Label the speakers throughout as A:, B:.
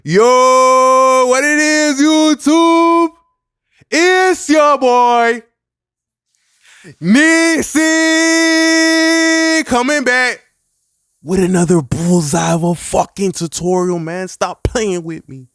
A: Yo, what it is, YouTube? It's your boy, Nixie, coming back with another bullseye of a fucking tutorial, man. Stop playing with me.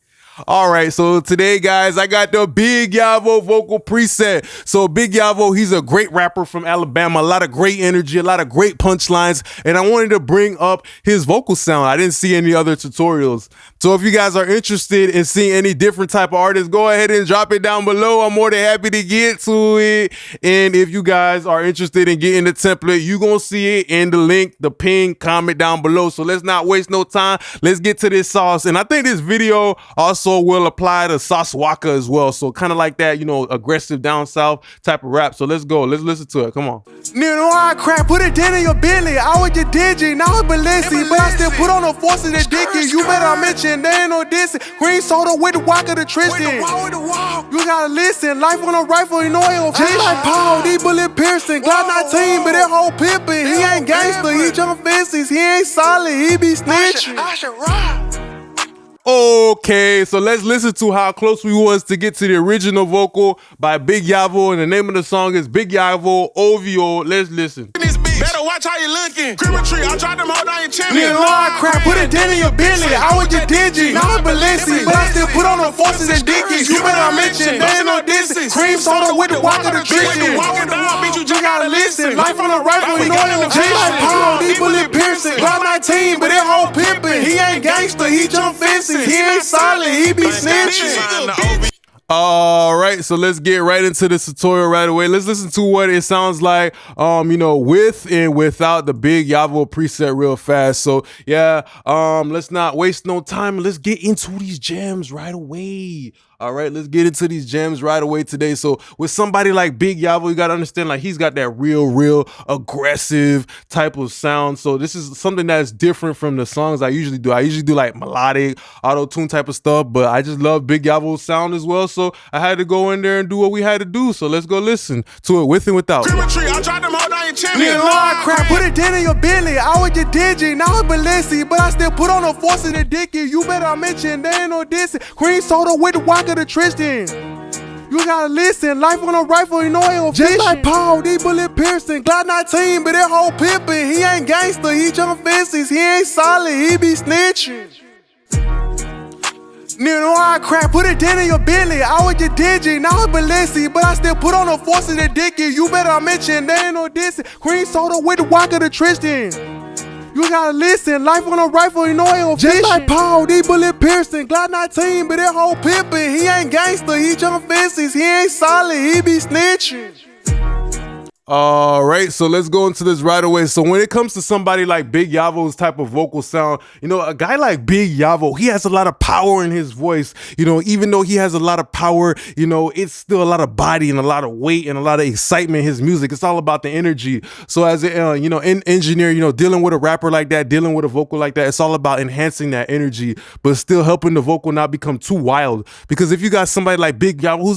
A: All right, so today, guys, I got the Big Yavo vocal preset. So Big Yavo, he's a great rapper from Alabama, a lot of great energy, a lot of great punchlines, and I wanted to bring up his vocal sound. I didn't see any other tutorials. So if you guys are interested in seeing any different type of artists, go ahead and drop it down below. I'm more than happy to get to it. And if you guys are interested in getting the template, you're going to see it in the link, the pin, comment down below. So let's not waste no time. Let's get to this sauce. And I think this video also will apply to Sauce Waka as well. So kind of like that, you know, aggressive down south type of rap. So let's go. Let's listen to it. Come on.
B: Nigga, I crap, put it down in your Bentley. I was your digi, now it's Balenci. But I still put on the forces of Dickie. You better mention, they ain't no dissing. Green soda with the Waka the Tristan. You gotta listen, life on a rifle, you know it on just like Paul, these bullet piercing. Glock 19, but that whole pimpin'. He ain't gangster, he jump fences. He ain't solid, he be snitching.
C: I should rock.
A: Okay, so let's listen to how close we was to get to the original vocal by Big Yavo, and the name of the song is Big Yavo OVO. Let's listen.
C: Better watch how you looking. Criminal, I tried them hold on your chimney.
B: Nigga, I crap, put it down in your Bentley. I was your digi, now it's Balenci. But I still put on the forces and Dickies. You better mention, they ain't no dissing. Cream soda with the Waka the Tristan. You gotta listen, life on a rifle, you know it on just like Paul, these bullet piercing. Glock 19, but that whole pimpin'. He ain't gangster, he jump fences. He ain't solid, he be snitching.
A: All right, so let's get right into this tutorial right away. Let's listen to what it sounds like, you know, with and without the Big Yavo preset real fast. So yeah, let's not waste no time. Let's get into these jams right away. All right, let's get into these gems right away today. So with somebody like Big Yavo, you got to understand, like, he's got that real aggressive type of sound. So this is something that's different from the songs I usually do. I usually do like melodic, auto-tune type of stuff, but I just love Big Yavo's sound as well. So I had to go in there and do what we had to do. So let's go listen to it with and without.
C: I tried them hold on your chimney.
B: Nigga, I crap, put it down in your Bentley. I was your digi, now it's Balenci. But I still put on the forces of Dickie. You better mention, they ain't no dissing. Green soda with the Waka the Tristan. You gotta listen, life on a rifle, you know it on just like Paul, these bullet piercing. Glock 19, but that whole pimpin'. He ain't gangster, he jump fences. He ain't solid, he be snitching. Nigga, I crap, put it down in your Bentley. I was your digi, now it's Balenci. But I still put on the forces of Dickie. You better mention, they ain't no dissing. Green soda with the Waka the Tristan. You gotta listen, life on a rifle, you know it on just like Paul, these bullet piercing. Glock 19, but that whole pimpin'. He ain't gangster, he jump fences. He ain't solid, he be snitching.
A: All right, so let's go into this right away. So when it comes to somebody like Big Yavo's type of vocal sound, you know, a guy like Big Yavo, he has a lot of power in his voice. You know, even though he has a lot of power, you know, it's still a lot of body and a lot of weight and a lot of excitement in his music. It's all about the energy. So as a, you know, engineer, you know, dealing with a rapper like that, dealing with a vocal like that, it's all about enhancing that energy, but still helping the vocal not become too wild. Because if you got somebody like Big Yavo who's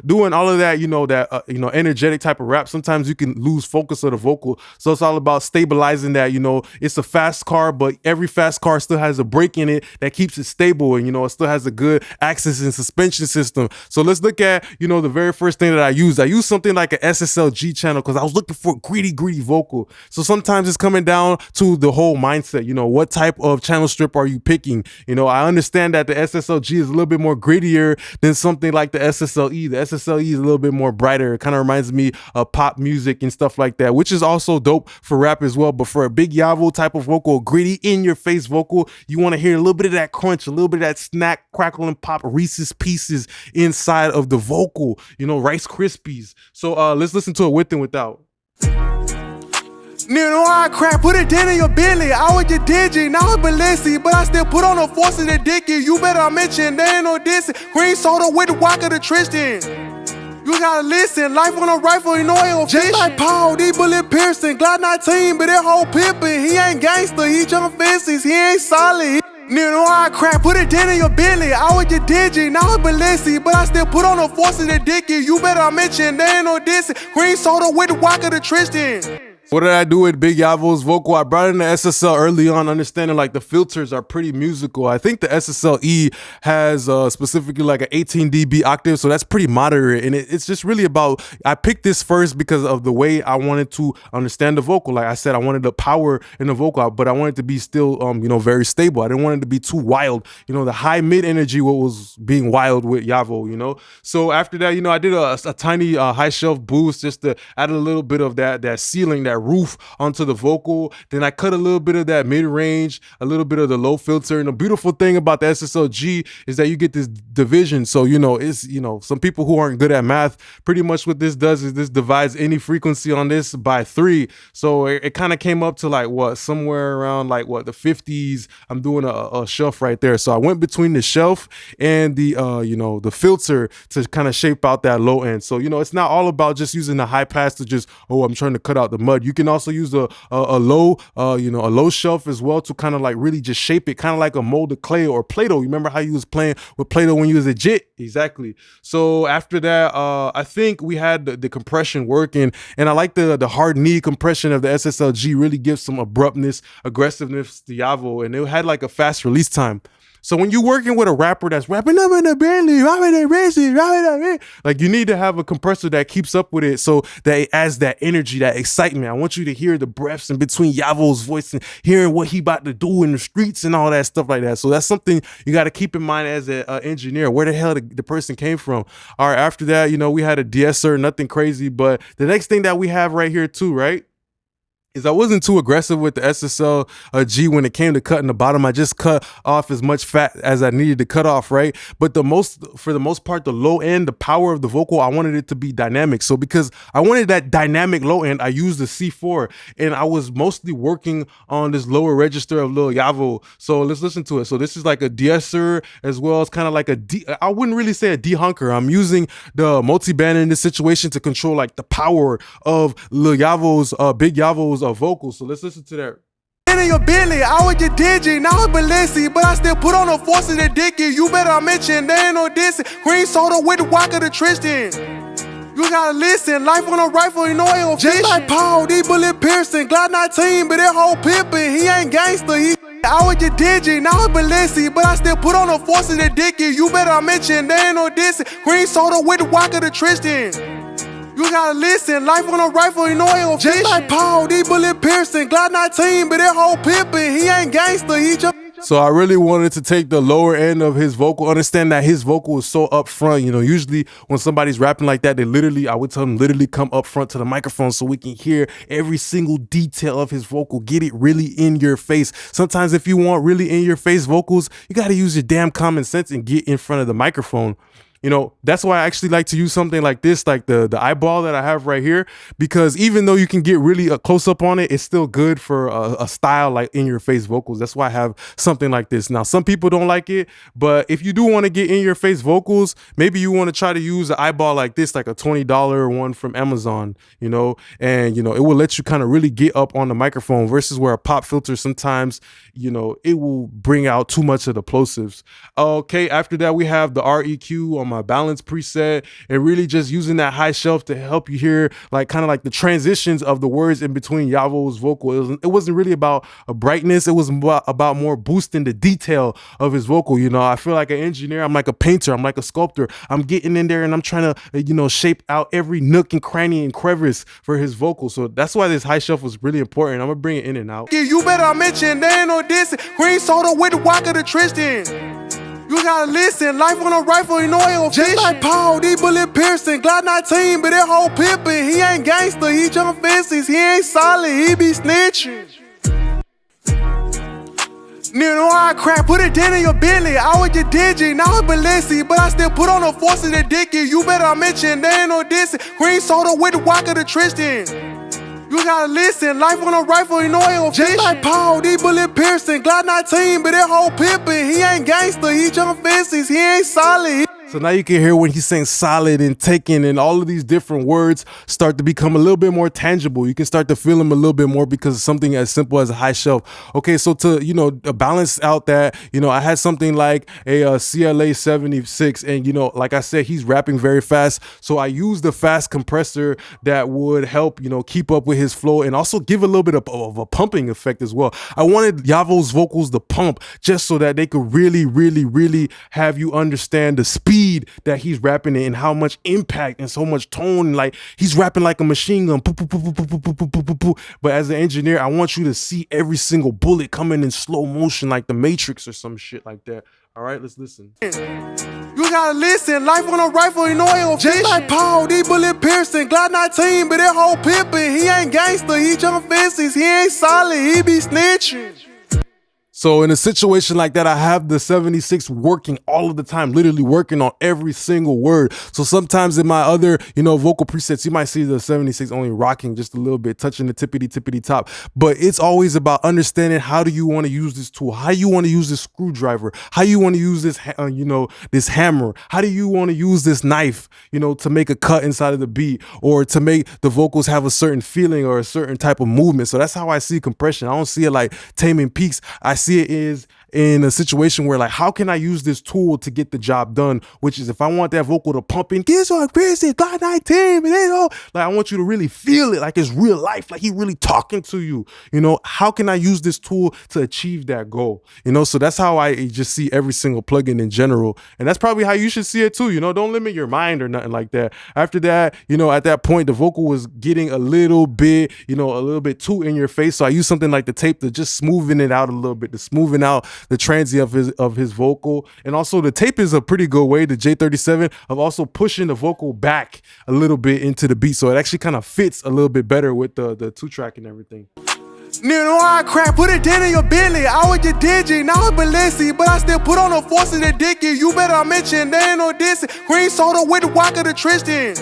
A: doing all of that, you know, that, you know, energetic type of rap, sometimes you can lose focus of the vocal. So it's all about stabilizing that. You know, it's a fast car, but every fast car still has a brake in it that keeps it stable, and you know, it still has a good axis and suspension system. So let's look at, you know, the very first thing that I used something like an SSLG channel because I was looking for a greedy vocal. So sometimes it's coming down to the whole mindset. You know, what type of channel strip are you picking? You know, I understand that the SSLG is a little bit more grittier than something like the SSLE. The SSLE is a little bit more brighter. It kind of reminds me of pop music and stuff like that, which is also dope for rap as well. But for a Big Yavo type of vocal, gritty, in your face vocal, you want to hear a little bit of that crunch, a little bit of that snack, crackle, and pop Reese's Pieces inside of the vocal, you know, Rice Krispies. So let's listen to it with and without.
B: Nigga, I crap, put it down in your Bentley. I was your digi, now it's Balenci. But I still put on the forces of Dickie. You better mention, they ain't no dissing. Green soda with the Waka the Tristan. You gotta listen, life on a rifle, you know it on just like Paul, these bullet piercing. Glock 19, but that whole pimpin'. He ain't gangster, he jump fences. He ain't solid. Nigga, I crap, put it down in your Bentley. I was your digi, now it's Balenci. But I still put on the forces of Dickie. You better mention, they ain't no dissing. Green soda with the Waka the Tristan.
A: What did I do with Big Yavo's vocal? I brought in the SSL early on, understanding like the filters are pretty musical. I think the SSL-E has specifically like an 18 dB octave, so that's pretty moderate. And it's just really about, I picked this first because of the way I wanted to understand the vocal. Like I said, I wanted the power in the vocal, but I wanted it to be still, very stable. I didn't want it to be too wild. The high mid energy, what was being wild with Yavo, So after that, I did a tiny high shelf boost just to add a little bit of that ceiling, that roof onto the vocal. Then I cut a little bit of that mid-range, a little bit of the low filter. And the beautiful thing about the SSL-G is that you get this division. So, it's, some people who aren't good at math, pretty much what this does is this divides any frequency on this by 3. So it kind of came up to like somewhere around like the 50s. I'm doing a shelf right there. So I went between the shelf and the filter to kind of shape out that low end. So, it's not all about just using the high pass to just, I'm trying to cut out the mud. You can also use a low, a low shelf as well to kind of like really just shape it, kind of like a molded clay or Play-Doh. You remember how you was playing with Play-Doh when you was a jit? Exactly. So after that, I think we had the compression working, and I like the hard knee compression of the SSL-G really gives some abruptness, aggressiveness to Yavo, and it had like a fast release time. So when you're working with a rapper that's rapping up in the Bentley, like you need to have a compressor that keeps up with it so that it adds that energy, that excitement. I want you to hear the breaths in between Yavo's voice and hearing what he about to do in the streets and all that stuff like that. So that's something you got to keep in mind as an engineer, where the hell the person came from. All right, after that, we had a de-esser, nothing crazy. But the next thing that we have right here too, right? Is I wasn't too aggressive with the SSL-G when it came to cutting the bottom. I just cut off as much fat as I needed to cut off, right? But for the most part, the low end, the power of the vocal, I wanted it to be dynamic. So because I wanted that dynamic low end, I used the C4, and I was mostly working on this lower register of Lil Yavo. So let's listen to it. So this is like a de-esser as well as kind of like I wouldn't really say a de-hunker. I'm using the multiband in this situation to control like the power of Lil Yavo's, Big Yavo's vocals. So let's listen to that.
B: In your Billy, I was just digi, now I'm Balenci, but I still put on the forces that dicky. You better mention, there ain't no dissing. Green soda with the Walker the Tristan. You gotta listen, life on a rifle, it ain't just like Paul, these bullet piercing, Glock 19, but that whole pimpin', he ain't gangster, I was just digi, now I'm Balenci, but I still put on the forces that dicky. You better mention, there ain't no dissing. Green soda with the Walker the Tristan. You gotta listen, life on a rifle, ain't just like Paul, these bullet piercing, Glock 19, but that whole pimpin', he ain't gangster, he just.
A: So I really wanted to take the lower end of his vocal, understand that his vocal is so up front. Usually when somebody's rapping like that, I would tell them literally come up front to the microphone so we can hear every single detail of his vocal, get it really in your face. Sometimes if you want really in your face vocals, you got to use your damn common sense and get in front of the microphone. That's why I actually like to use something like this, like the eyeball that I have right here, because even though you can get really a close up on it, it's still good for a style like in your face vocals. That's why I have something like this. Now, some people don't like it, but if you do want to get in your face vocals, maybe you want to try to use an eyeball like this, like a $20 one from Amazon, and it will let you kind of really get up on the microphone versus where a pop filter sometimes, it will bring out too much of the plosives. Okay, after that, we have the REQ on my balance preset, and really just using that high shelf to help you hear like kind of like the transitions of the words in between Yavo's vocal. It wasn't really about a brightness. It was about more boosting the detail of his vocal. I feel like an engineer. I'm like a painter. I'm like a sculptor. I'm getting in there and I'm trying to, shape out every nook and cranny and crevice for his vocal. So that's why this high shelf was really important. I'm gonna bring it in and out.
B: You better mention, there ain't no dissing. Green soda with the Walker the Tristan. You gotta listen, life on a rifle, ain't just like Paul, these bullet piercing, Glock 19, but that whole pimpin', he ain't gangster, he jump fences, he ain't solid, he be snitching. I crack, put it down in your Billy, I was just digi, now I'm Balenci, but I still put on the forces that dicky. You better mention, there ain't no dissing. Green soda with the Walker the Tristan. You gotta listen, life on a rifle, ain't just like Paul, these bullet piercing, Glock 19, but that whole pimpin', he ain't gangster, he jump fences, he ain't solid.
A: So now you can hear when he's saying solid and taking, and all of these different words start to become a little bit more tangible. You can start to feel them a little bit more because of something as simple as a high shelf. Okay, so to, you know, balance out that, you know, I had something like a CLA 76, and, you know, like I said, he's rapping very fast. So I used the fast compressor that would help, you know, keep up with his flow and also give a little bit of a pumping effect as well. I wanted Yavo's vocals to pump just so that they could really have you understand the speed that he's rapping in and how much impact and so much tone. Like, he's rapping like a machine gun. But as an engineer, I want you to see every single bullet coming in slow motion like the Matrix or some shit like that. All right, let's listen.
B: You gotta listen, life on a rifle, you know it will just like Paul, these bullet piercing, Glock 19, but that whole pimpin'. He ain't gangster, he jump fences, he ain't solid, he be snitching.
A: So in a situation like that, I have the 76 working all of the time, literally working on every single word. So sometimes in my other, you know, vocal presets, you might see the 76 only rocking just a little bit, touching the tippity top. But it's always about understanding, how do you want to use this tool? How you want to use this screwdriver? How you want to use this, you know, this hammer? How do you want to use this knife, you know, to make a cut inside of the beat, or to make the vocals have a certain feeling or a certain type of movement? So that's how I see compression. I don't see it like taming peaks. I see it is in a situation where, like, how can I use this tool to get the job done? Which is, if I want that vocal to pump in, get so aggressive, Glock 19, and like, I want you to really feel it like it's real life, like he really talking to you. You know, how can I use this tool to achieve that goal? You know, so that's how I just see every single plugin in general, and that's probably how you should see it too. You know, don't limit your mind or nothing like that. After that, you know, at that point, the vocal was getting a little bit, you know, a little bit too in your face. So I use something like the tape to just smoothen it out a little bit, to smoothen out the transient of his vocal. And also the tape is a pretty good way, the J37, of also pushing the vocal back a little bit into the beat, so it actually kind of fits a little bit better with the 2-track and everything.
B: Nigga, know I crack, put it down in your belly. I was just digi, now it's Balenci, but I still put on the forces that dicky. You better mention, they ain't no dissing. Green soda with the walk of the Tristan.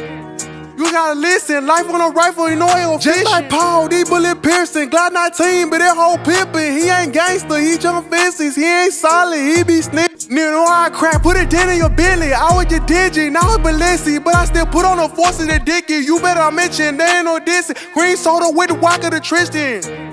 B: You gotta listen, life on a rifle, you know it will just like Paul, these bullet piercing, Glock 19, but that whole pimpin'. He ain't gangster, he jump fences, he ain't solid, he be snitch. Nigga, know I crack, put it down in your belly. I was just digi, now it's Balenci, but I still put on the forces that dicky. You better mention, they ain't no dissing. Green soda with the walk of the Tristan.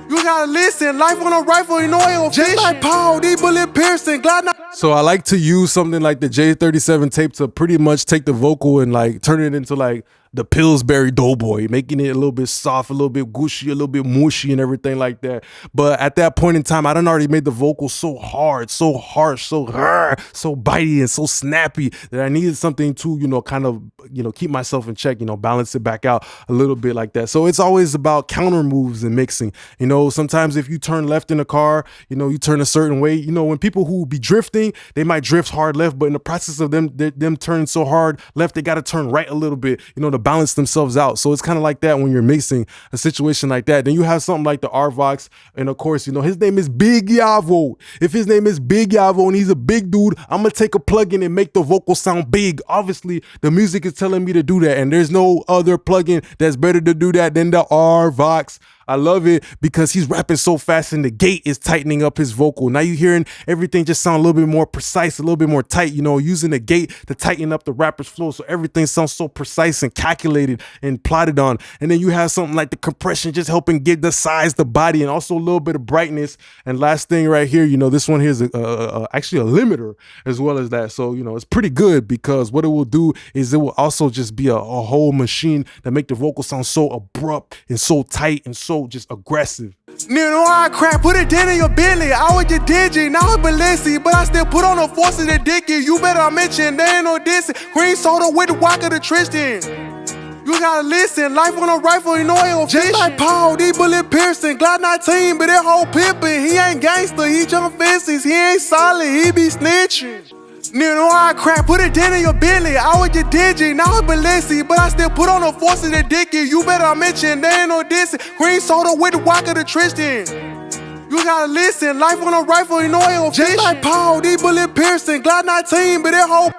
B: You gotta listen, life on a rifle, you know it will just like Paul, these bullet piercing, Glock 19.
A: So I like to use something like the J37 tape to pretty much take the vocal and like turn it into like the Pillsbury Doughboy, making it a little bit soft, a little bit gushy, a little bit mushy and everything like that. But at that point in time, I done already made the vocal so hard, so harsh, so bitey and so snappy that I needed something to, you know, kind of, you know, keep myself in check, you know, balance it back out a little bit like that. So it's always about counter moves and mixing. You know, sometimes if you turn left in a car, you know, you turn a certain way. You know, when people who be drifting, they might drift hard left, but in the process of them turning so hard left, they got to turn right a little bit, you know, to balance themselves out. So it's kind of like that when you're mixing a situation like that. Then you have something like the RVOCs, and of course, you know, his name is Big Yavo. If his name is Big Yavo and he's a big dude, I'm gonna take a plugin and make the vocal sound big. Obviously, the music is telling me to do that, and there's no other plugin that's better to do that than the RVOCs. I love it because he's rapping so fast and the gate is tightening up his vocal. Now you're hearing everything just sound a little bit more precise, a little bit more tight, you know, using the gate to tighten up the rapper's flow. So everything sounds so precise and calculated and plotted on. And then you have something like the compression just helping give the size, the body, and also a little bit of brightness. And last thing right here, you know, this one here is actually a limiter as well as that. So, you know, it's pretty good because what it will do is it will also just be a whole machine that make the vocal sound so abrupt and so tight and so just aggressive.
B: Nigga, know I crack, put it down in your belly. I was just digi, now it's Balenci, but I still put on the forces that dicky. You better mention, they ain't no dissing. Green soda with the walk of the Tristan. You gotta listen, life on a rifle, you know it will just like Paul, these bullet piercing, Glock 19, but that whole pimpin'. He ain't gangster, he jump fences, he ain't solid, he be snitching. Nigga, know I crack, put it down in your belly. I was just digi, now it's Balenci, but I still put on the forces that dicky. You better mention, they ain't no dissing. Green soda with the walk of the Tristan. You gotta listen, life on a rifle, you know it will just like Paul, these bullet piercing, Glock 19, but that whole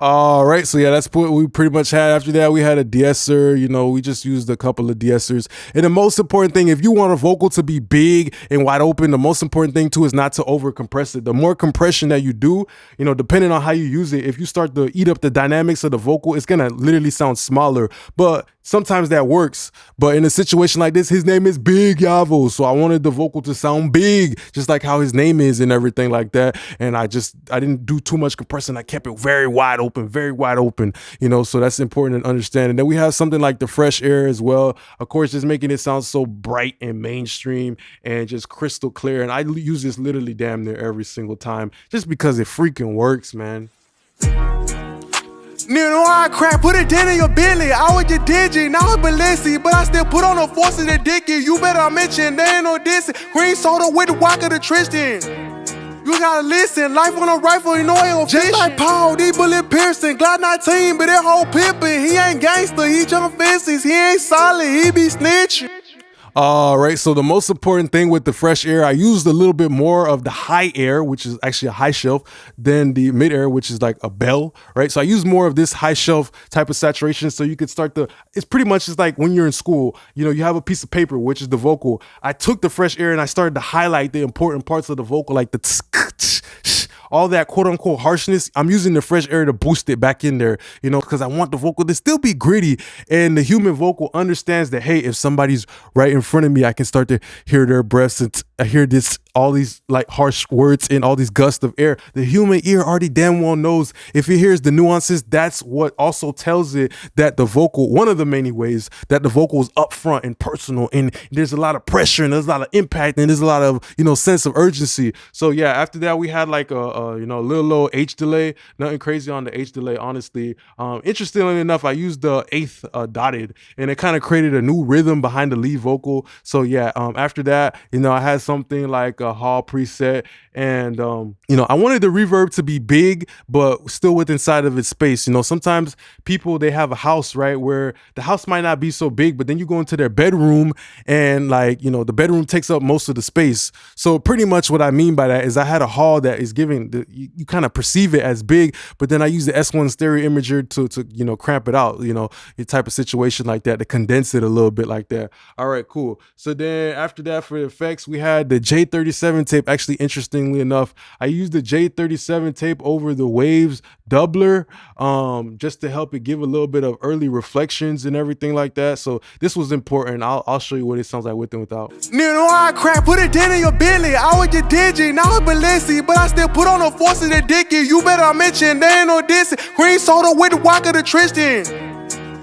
A: All right, so yeah, that's what we pretty much had. After that, we had a de-esser. You know, we just used a couple of de-essers. And the most important thing, if you want a vocal to be big and wide open, the most important thing too is not to over compress it. The more compression that you do, you know, depending on how you use it, if you start to eat up the dynamics of the vocal, it's gonna literally sound smaller. But sometimes that works. But in a situation like this, his name is Big Yavo, so I wanted the vocal to sound big, just like how his name is and everything like that. And I didn't do too much compressing. I kept it very wide open, you know, so that's important to understand. And then we have something like the fresh air as well. Of course, just making it sound so bright and mainstream and just crystal clear. And I use this literally damn near every single time just because it freaking works, man.
B: Nigga, know I crack, put it down in your belly. I was just digi, now it's Balenci, but I still put on the forces of Dicky. You better mention, there ain't no dissing. Green soda with the walk of the Tristan. You gotta listen, life on a rifle, you know it will just like Paul, these bullet piercing, Glock 19, but that whole pimpin'. He ain't gangster, he jump fences, he ain't solid, he be snitching.
A: All right, so the most important thing with the fresh air, I used a little bit more of the high air, which is actually a high shelf, than the mid air, which is like a bell, right? So I use more of this high shelf type of saturation so you could start to, it's pretty much just like when you're in school, you know, you have a piece of paper, which is the vocal. I took the fresh air and I started to highlight the important parts of the vocal, like the all that quote unquote harshness. I'm using the fresh air to boost it back in there, you know, because I want the vocal to still be gritty. And the human vocal understands that, hey, if somebody's right in front of me, I can start to hear their breaths and I hear all these like harsh words and all these gusts of air. The human ear already damn well knows if it hears the nuances. That's what also tells it that the vocal, one of the many ways that the vocal is upfront and personal, and there's a lot of pressure and there's a lot of impact and there's a lot of, you know, sense of urgency. So yeah, after that we had like a little low H delay. Nothing crazy on the H delay, honestly. Interestingly enough, I used the 8th dotted, and it kind of created a new rhythm behind the lead vocal. So yeah, after that, you know, I had something like a hall preset, and you know, I wanted the reverb to be big but still with inside of its space. You know, sometimes people, they have a house, right, where the house might not be so big, but then you go into their bedroom and, like, you know, the bedroom takes up most of the space. So pretty much what I mean by that is I had a hall that is giving you kind of perceive it as big, but then I use the S1 stereo imager to you know, cramp it out, you know, a type of situation like that, to condense it a little bit like that. All right, cool. So then after that, for the effects, we had the J37 tape. Actually, interestingly enough, I used the J37 tape over the Waves doubler, just to help it give a little bit of early reflections and everything like that. So this was important. I'll show you what it sounds like with and without.
B: Nigga, know I crack, put it down in your belly. I was just digi, now it's Balenci, but I still put on the forces of Dicky. You better mention, there ain't no dissing. Green soda with the walk of the Tristan.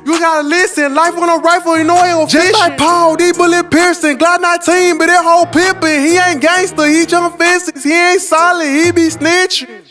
B: You gotta listen, life on a rifle, you know it will just like Paul, these bullet piercing, Glock 19, but that whole pimpin'. He ain't gangster, he jump fences, he ain't solid, he be snitching.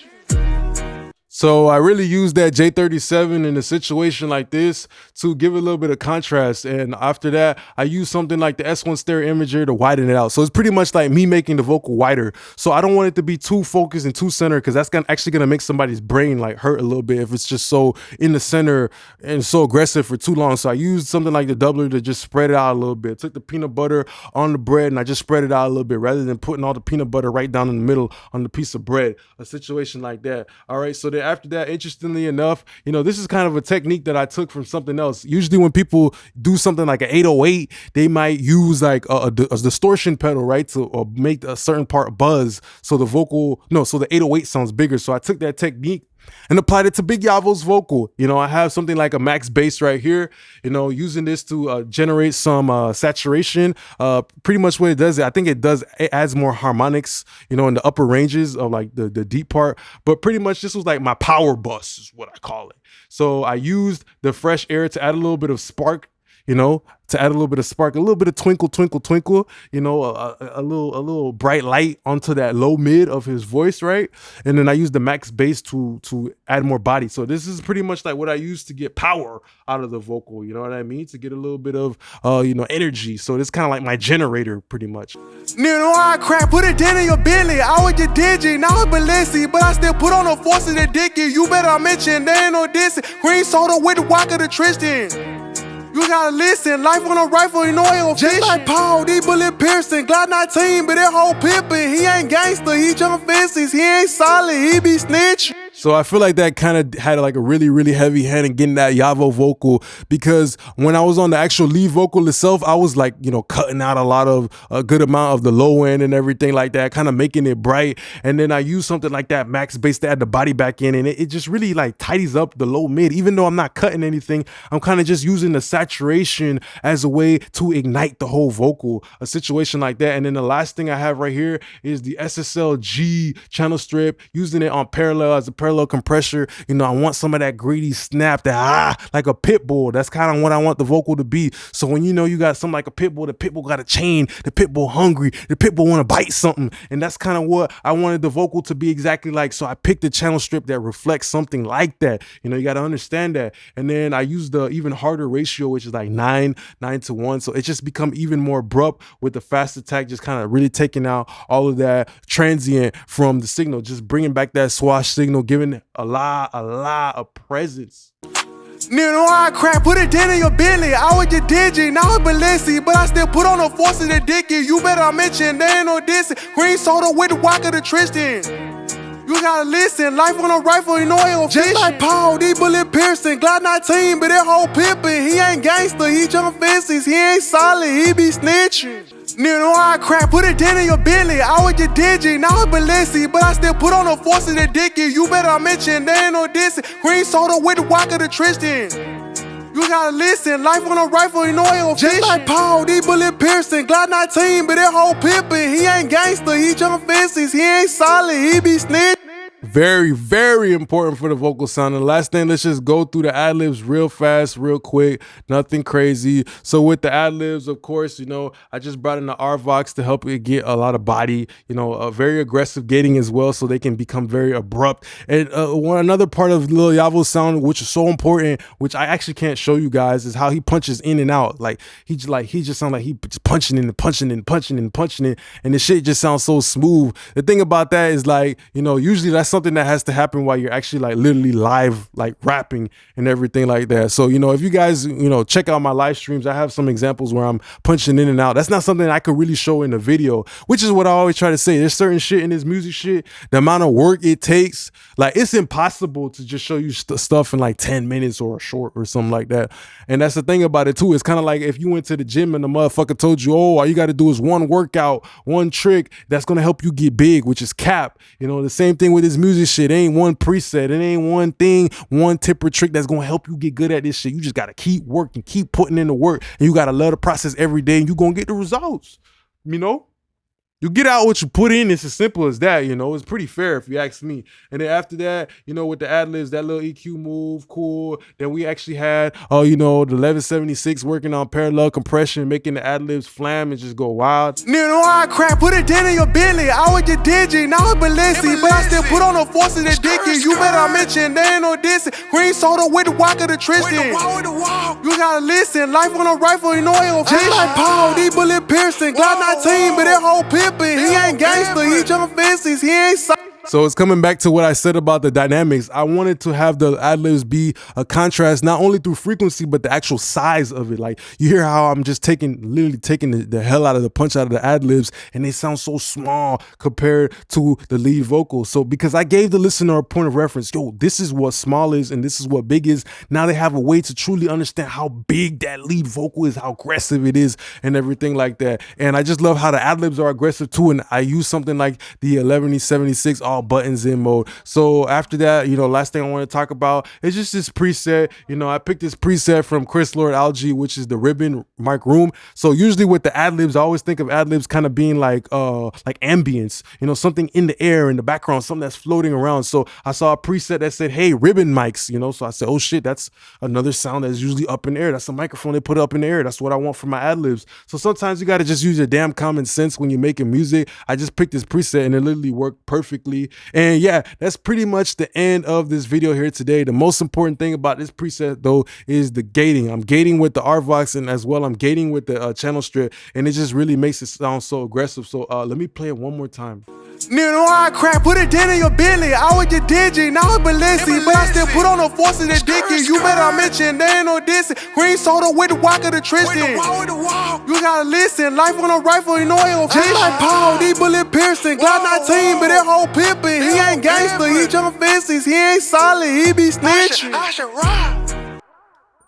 A: So I really used that J37 in a situation like this to give a little bit of contrast. And after that, I used something like the S1 stereo imager to widen it out. So it's pretty much like me making the vocal wider. So I don't want it to be too focused and too centered, because that's actually gonna make somebody's brain like hurt a little bit if it's just so in the center and so aggressive for too long. So I used something like the doubler to just spread it out a little bit. Took the peanut butter on the bread and I just spread it out a little bit rather than putting all the peanut butter right down in the middle on the piece of bread. A situation like that. All right, so then after that, interestingly enough, you know, this is kind of a technique that I took from something else. Usually when people do something like an 808, they might use like a distortion pedal, right, to make a certain part buzz, so the so the 808 sounds bigger. So I took that technique and applied it to Big Yavo's vocal. You know, I have something like a max bass right here, you know, using this to generate some saturation. Pretty much what it does, I think it adds more harmonics, you know, in the upper ranges of like the deep part. But pretty much this was like my power bus is what I call it. So I used the fresh air to add a little bit of spark, you know, to add a little bit of spark, a little bit of twinkle, twinkle, twinkle, you know, a little bright light onto that low mid of his voice, right? And then I use the max bass to add more body. So this is pretty much like what I use to get power out of the vocal, you know what I mean? To get a little bit of, you know, energy. So it's kind of like my generator, pretty much.
B: Nigga, know I crack, put it down in your belly. I was just digi, now it's Balenci, but I still put on the forces of Dicky. You better mention, there ain't no dissing. Green soda with the walk of the Tristan. You gotta listen, life on a rifle, you know it will just like Paul, these bullet piercing, Glock 19, but that whole pimpin'. He ain't gangster, he jump fences, he ain't solid, he be snitching.
A: So I feel like that kind of had like a really heavy hand in getting that Yavo vocal, because when I was on the actual lead vocal itself, I was like, you know, cutting out a good amount of the low end and everything like that, kind of making it bright. And then I used something like that max bass to add the body back in, and it just really like tidies up the low mid. Even though I'm not cutting anything, I'm kind of just using the saturation as a way to ignite the whole vocal, a situation like that. And then the last thing I have right here is the SSL-G channel strip, using it on parallel as a parallel compressor. You know, I want some of that greedy snap, that like a pit bull. That's kind of what I want the vocal to be. So when you know you got something like a pit bull, the pit bull got a chain, the pit bull hungry, the pit bull want to bite something, and that's kind of what I wanted the vocal to be exactly like. So I picked a channel strip that reflects something like that. You know, you got to understand that. And then I used the even harder ratio, which is like 9:1. So it just become even more abrupt with the fast attack, just kind of really taking out all of that transient from the signal, just bringing back that swash signal, giving it a lot of presence.
B: Nigga, know I crap, put it down in your belly. I was just digi, now it's Balenci, but I still put on the forces of Dickie. You better mention, there ain't no dissing. Green soda with the walk of the Tristan. You gotta listen, life on a rifle, you know it ain't just like Paul, these bullet piercing, Glock 19, but that whole pimpin'. He ain't gangster, he jump fences, he ain't solid, he be snitching. Nigga, know I crap, put it down in your belly. I was just digi, now it's Balenci, but I still put on the forces of Dickie. You better mention, there ain't no dissing. Green soda with the walk of the Tristan. You gotta listen, life on a rifle, you know it ain't just like Paul, these bullet piercing, Glock 19, but that whole pimpin'. He ain't gangster, he jump fences, he ain't solid, he be snitching.
A: Very important for the vocal sound. And the last thing, let's just go through the ad-libs real fast, real quick, nothing crazy. So with the ad-libs, of course, you know, I just brought in the RVOCs to help it get a lot of body, you know, a very aggressive gating as well, so they can become very abrupt. And another part of Lil Yavo's sound, which is so important, which I actually can't show you guys, is how he punches in and out. Like he just sounds like he just punching in and punching in and punching in and punching in, and the shit just sounds so smooth. The thing about that is, like, you know, usually that's something that has to happen while you're actually like literally live, like rapping and everything like that. So, you know, if you guys, you know, check out my live streams, I have some examples where I'm punching in and out. That's not something I could really show in the video, which is what I always try to say. There's certain shit in this music shit, the amount of work it takes, like it's impossible to just show you stuff in like 10 minutes or a short or something like that. And that's the thing about it too. It's kind of like if you went to the gym and the motherfucker told you, oh, all you got to do is one workout, one trick that's going to help you get big, which is cap. You know, the same thing with this music shit. It ain't one preset, it ain't one thing, one tip or trick that's gonna help you get good at this shit. You just gotta keep working, keep putting in the work, and you gotta love the process every day, and you gonna get the results. You know, you get out what you put in. It's as simple as that. You know, it's pretty fair if you ask me. And then after that, you know, with the ad-libs, that little EQ move, cool. Then we actually had, you know, the 1176 working on parallel compression, making the ad-libs flam and just go wild.
B: Nigga, know I crap, put it down in your belly. I was just digi, now it's Balenci, but I still put on the forces of Dickie. You better mention, there ain't no dissing. Green soda with the walk of the Tristan. You gotta listen, life on a rifle, you know it ain't just like Paul, these bullet piercing, Glock 19, but that whole pimpin'. He ain't gangster, he jump fences, he ain't
A: So it's coming back to what I said about the dynamics. I wanted to have the ad-libs be a contrast, not only through frequency, but the actual size of it. Like, you hear how I'm just literally taking the hell out of the punch out of the ad-libs, and they sound so small compared to the lead vocal. So because I gave the listener a point of reference, yo, this is what small is and this is what big is. Now they have a way to truly understand how big that lead vocal is, how aggressive it is, and everything like that. And I just love how the ad-libs are aggressive too. And I use something like the 1176 all buttons in mode. So after that, you know, last thing I want to talk about is just this preset. You know, I picked this preset from Chris Lord Algae, which is the ribbon mic room. So usually with the ad-libs, I always think of ad-libs kind of being like ambience, you know, something in the air, in the background, something that's floating around. So I saw a preset that said, hey, ribbon mics, you know, so I said, oh shit, that's another sound that's usually up in the air. That's a microphone they put up in the air. That's what I want for my ad-libs. So sometimes you got to just use your damn common sense when you're making music. I just picked this preset and it literally worked perfectly. And yeah, that's pretty much the end of this video here today. The most important thing about this preset though is the gating. I'm gating with the RVOCs, and as well I'm gating with the channel strip, and it just really makes it sound so aggressive. So let me play it one more time.
B: Nigga, know I crack, put it down in your belly. I was just digi, now it's Balenci. But I still put on the forces that dicky. You better mention, there ain't no dissing. Green soda with the walk of the Tristan. You gotta listen, life on a rifle, you know it gon' just like Paul, these bullet piercing. Glock 19, but that whole pimpin'. He ain't gangster, he jump fences. He ain't solid, he be snitching. I should rock.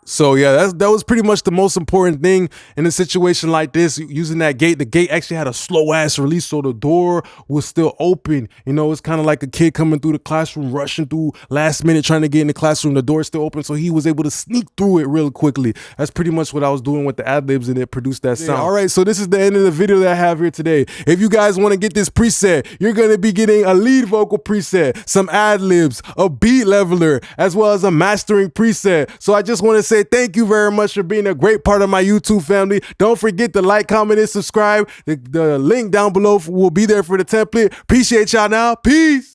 A: So yeah, that was pretty much the most important thing in a situation like this. Using that gate, the gate actually had a slow ass release, so the door was still open. You know, it's kind of like a kid coming through the classroom, rushing through last minute, trying to get in the classroom. The door's still open, so he was able to sneak through it real quickly. That's pretty much what I was doing with the ad-libs, and it produced that sound. All right, so this is the end of the video that I have here today. If you guys want to get this preset, you're gonna be getting a lead vocal preset, some ad-libs, a beat leveler, as well as a mastering preset. So I just want to say thank you very much for being a great part of my YouTube family. Don't forget to like, comment, and subscribe. The link down below will be there for the template. Appreciate y'all now. Peace.